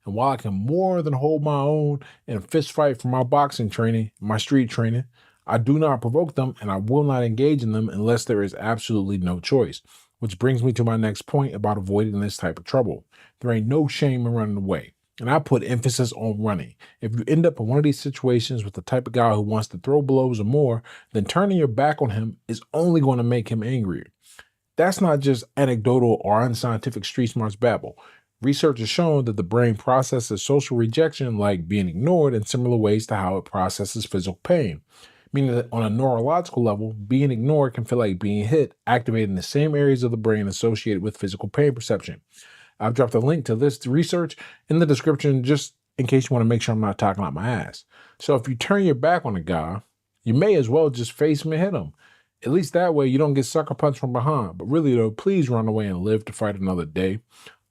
And while I can more than hold my own in a fist fight for my boxing training, my street training, I do not provoke them and I will not engage in them unless there is absolutely no choice. Which brings me to my next point about avoiding this type of trouble. There ain't no shame in running away. And I put emphasis on running. If you end up in one of these situations with the type of guy who wants to throw blows or more, then turning your back on him is only going to make him angrier. That's not just anecdotal or unscientific street smarts babble. Research has shown that the brain processes social rejection like being ignored in similar ways to how it processes physical pain. Meaning that on a neurological level, being ignored can feel like being hit, activating the same areas of the brain associated with physical pain perception. I've dropped a link to this research in the description just in case you want to make sure I'm not talking out my ass. So if you turn your back on a guy, you may as well just face him and hit him. At least that way you don't get sucker punched from behind. But really though, please run away and live to fight another day.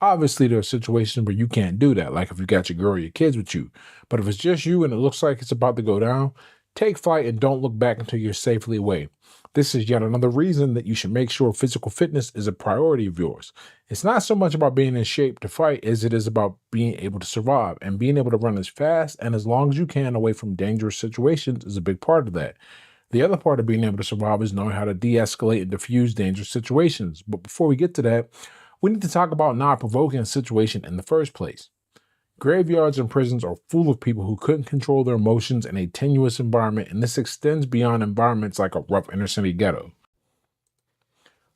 Obviously, there are situations where you can't do that, like if you got your girl or your kids with you. But if it's just you and it looks like it's about to go down, take flight and don't look back until you're safely away. This is yet another reason that you should make sure physical fitness is a priority of yours. It's not so much about being in shape to fight as it is about being able to survive, and being able to run as fast and as long as you can away from dangerous situations is a big part of that. The other part of being able to survive is knowing how to de-escalate and diffuse dangerous situations. But before we get to that, we need to talk about not provoking a situation in the first place. Graveyards and prisons are full of people who couldn't control their emotions in a tenuous environment, and this extends beyond environments like a rough inner city ghetto.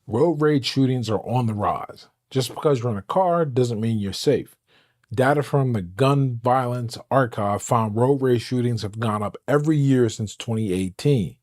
Road rage shootings are on the rise. Just because you're in a car doesn't mean you're safe. Data from the Gun Violence Archive found road rage shootings have gone up every year since 2018.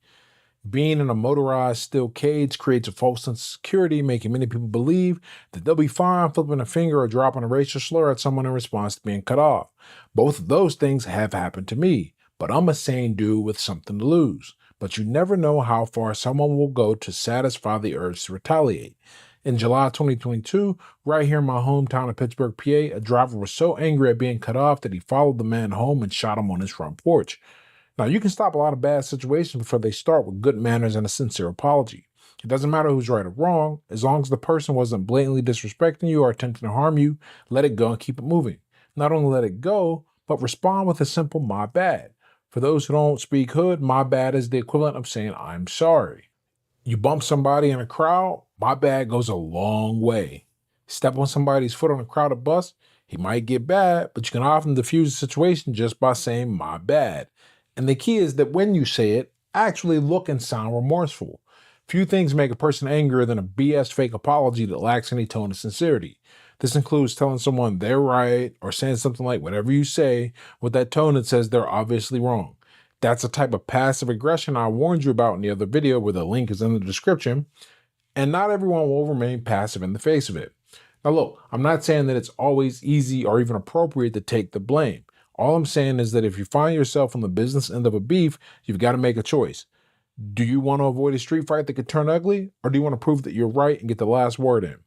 Being in a motorized steel cage creates a false sense of security, making many people believe that they'll be fine flipping a finger or dropping a racial slur at someone in response to being cut off. Both of those things have happened to me, but I'm a sane dude with something to lose. But you never know how far someone will go to satisfy the urge to retaliate. In July 2022, right here in my hometown of Pittsburgh, PA, a driver was so angry at being cut off that he followed the man home and shot him on his front porch. Now, you can stop a lot of bad situations before they start with good manners and a sincere apology. It doesn't matter who's right or wrong. As long as the person wasn't blatantly disrespecting you or attempting to harm you, let it go and keep it moving. Not only let it go, but respond with a simple "my bad." For those who don't speak hood, my bad is the equivalent of saying "I'm sorry." You bump somebody in a crowd, my bad goes a long way. Step on somebody's foot on a crowded bus, he might get bad, but you can often diffuse the situation just by saying "my bad." And the key is that when you say it, actually look and sound remorseful. Few things make a person angrier than a BS fake apology that lacks any tone of sincerity. This includes telling someone they're right or saying something like whatever you say with that tone that says they're obviously wrong. That's a type of passive aggression I warned you about in the other video where the link is in the description, and not everyone will remain passive in the face of it. Now look, I'm not saying that it's always easy or even appropriate to take the blame. All I'm saying is that if you find yourself on the business end of a beef, you've got to make a choice. Do you want to avoid a street fight that could turn ugly, or do you want to prove that you're right and get the last word in?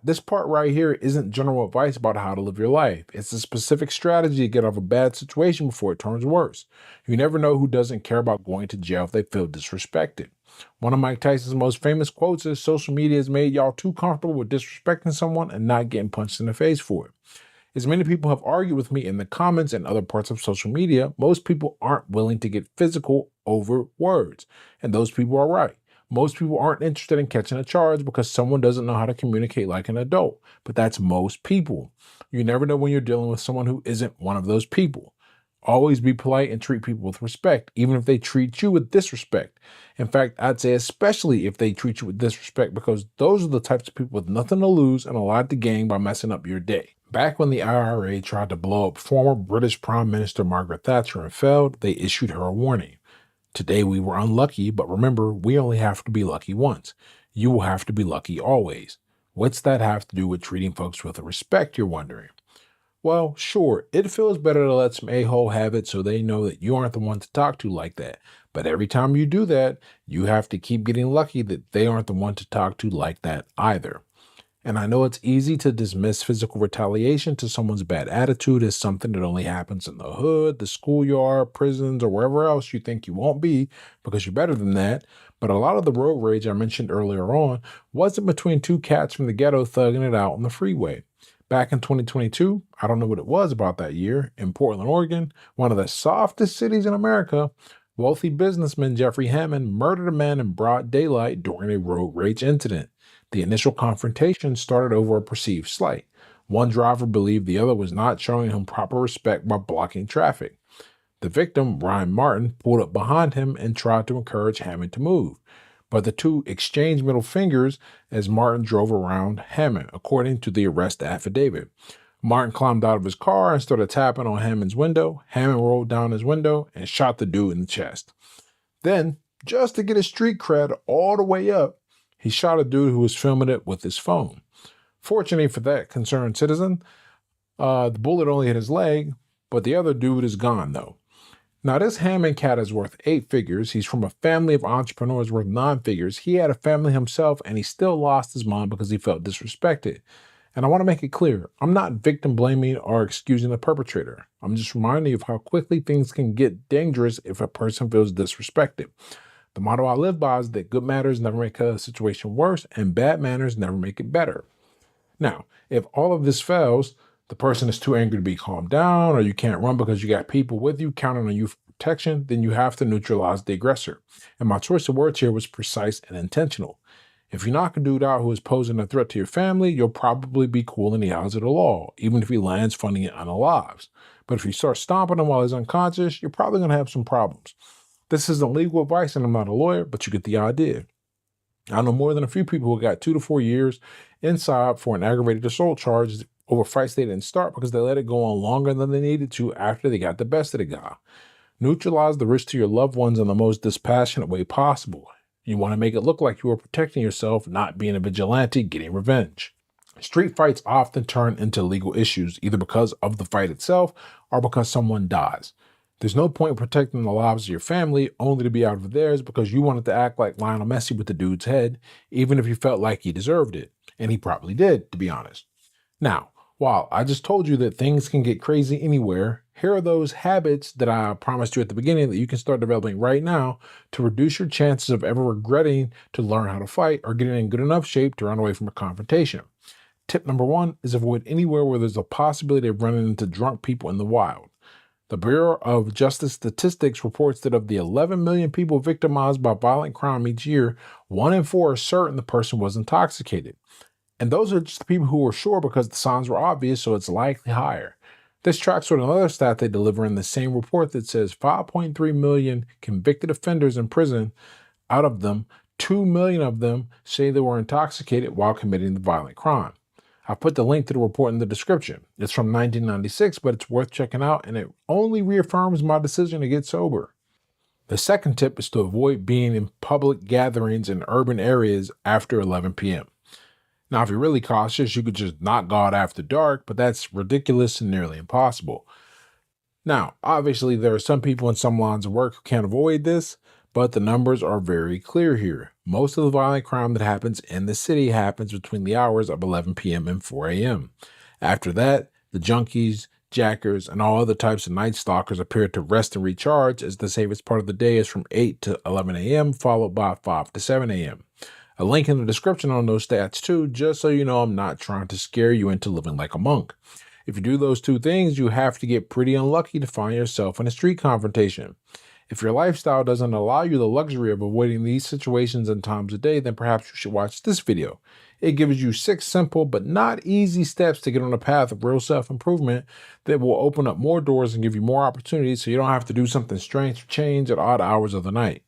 This part right here isn't general advice about how to live your life. It's a specific strategy to get out of a bad situation before it turns worse. You never know who doesn't care about going to jail if they feel disrespected. One of Mike Tyson's most famous quotes is, "Social media has made y'all too comfortable with disrespecting someone and not getting punched in the face for it." As many people have argued with me in the comments and other parts of social media, most people aren't willing to get physical over words. And those people are right. Most people aren't interested in catching a charge because someone doesn't know how to communicate like an adult. But that's most people. You never know when you're dealing with someone who isn't one of those people. Always be polite and treat people with respect, even if they treat you with disrespect. In fact, I'd say especially if they treat you with disrespect, because those are the types of people with nothing to lose and a lot to gain by messing up your day. Back when the IRA tried to blow up former British Prime Minister Margaret Thatcher and failed, they issued her a warning. Today we were unlucky, but remember, we only have to be lucky once. You will have to be lucky always. What's that have to do with treating folks with respect, you're wondering? Well, sure, it feels better to let some a-hole have it so they know that you aren't the one to talk to like that. But every time you do that, you have to keep getting lucky that they aren't the one to talk to like that either. And I know it's easy to dismiss physical retaliation to someone's bad attitude as something that only happens in the hood, the schoolyard, prisons, or wherever else you think you won't be because you're better than that. But a lot of the road rage I mentioned earlier on wasn't between two cats from the ghetto thugging it out on the freeway. Back in 2022, I don't know what it was about that year, in Portland, Oregon, one of the softest cities in America, wealthy businessman Jeffrey Hammond murdered a man in broad daylight during a road rage incident. The initial confrontation started over a perceived slight. One driver believed the other was not showing him proper respect by blocking traffic. The victim, Ryan Martin, pulled up behind him and tried to encourage Hammond to move. But the two exchanged middle fingers as Martin drove around Hammond, according to the arrest affidavit. Martin climbed out of his car and started tapping on Hammond's window. Hammond rolled down his window and shot the dude in the chest. Then, just to get his street cred all the way up, he shot a dude who was filming it with his phone. Fortunately for that concerned citizen, the bullet only hit his leg, but the other dude is gone though. Now, this Hammond cat is worth 8 figures. He's from a family of entrepreneurs worth 9 figures. He had a family himself, and he still lost his mind because he felt disrespected. And I want to make it clear, I'm not victim blaming or excusing the perpetrator. I'm just reminding you of how quickly things can get dangerous if a person feels disrespected. The motto I live by is that good manners never make a situation worse, and bad manners never make it better. Now, if all of this fails, the person is too angry to be calmed down, or you can't run because you got people with you counting on you for protection, then you have to neutralize the aggressor. And my choice of words here was precise and intentional. If you knock a dude out who is posing a threat to your family, you'll probably be cool in the eyes of the law, even if he lands funny and unalive. But if you start stomping him while he's unconscious, you're probably going to have some problems. This isn't legal advice, and I'm not a lawyer, but you get the idea. I know more than a few people who got 2 to 4 years inside for an aggravated assault charge over fights they didn't start because they let it go on longer than they needed to after they got the best of the guy. Neutralize the risk to your loved ones in the most dispassionate way possible. You want to make it look like you are protecting yourself, not being a vigilante getting revenge. Street fights often turn into legal issues either because of the fight itself or because someone dies. There's no point in protecting the lives of your family only to be out of theirs because you wanted to act like Lionel Messi with the dude's head, even if you felt like he deserved it. And he probably did, to be honest. Now, while I just told you that things can get crazy anywhere, here are those habits that I promised you at the beginning that you can start developing right now to reduce your chances of ever regretting to learn how to fight or getting in good enough shape to run away from a confrontation. Tip number 1 is avoid anywhere where there's a possibility of running into drunk people in the wild. The Bureau of Justice Statistics reports that of the 11 million people victimized by violent crime each year, 1 in 4 are certain the person was intoxicated. And those are just the people who were sure because the signs were obvious, so it's likely higher. This tracks with another stat they deliver in the same report that says 5.3 million convicted offenders in prison. Out of them, 2 million of them say they were intoxicated while committing the violent crime. I've put the link to the report in the description. It's from 1996, but it's worth checking out, and it only reaffirms my decision to get sober. The second tip is to avoid being in public gatherings in urban areas after 11 p.m. Now, if you're really cautious, you could just not go out after dark, but that's ridiculous and nearly impossible. Now, obviously, there are some people in some lines of work who can't avoid this, but the numbers are very clear here. Most of the violent crime that happens in the city happens between the hours of 11 p.m. and 4 a.m. After that, the junkies, jackers, and all other types of night stalkers appear to rest and recharge, as the safest part of the day is from 8 to 11 a.m., followed by 5 to 7 a.m. A link in the description on those stats too, just so you know I'm not trying to scare you into living like a monk. If you do those two things, you have to get pretty unlucky to find yourself in a street confrontation. If your lifestyle doesn't allow you the luxury of avoiding these situations and times a day, then perhaps you should watch this video. It gives you 6 simple but not easy steps to get on a path of real self-improvement that will open up more doors and give you more opportunities so you don't have to do something strange or change at odd hours of the night.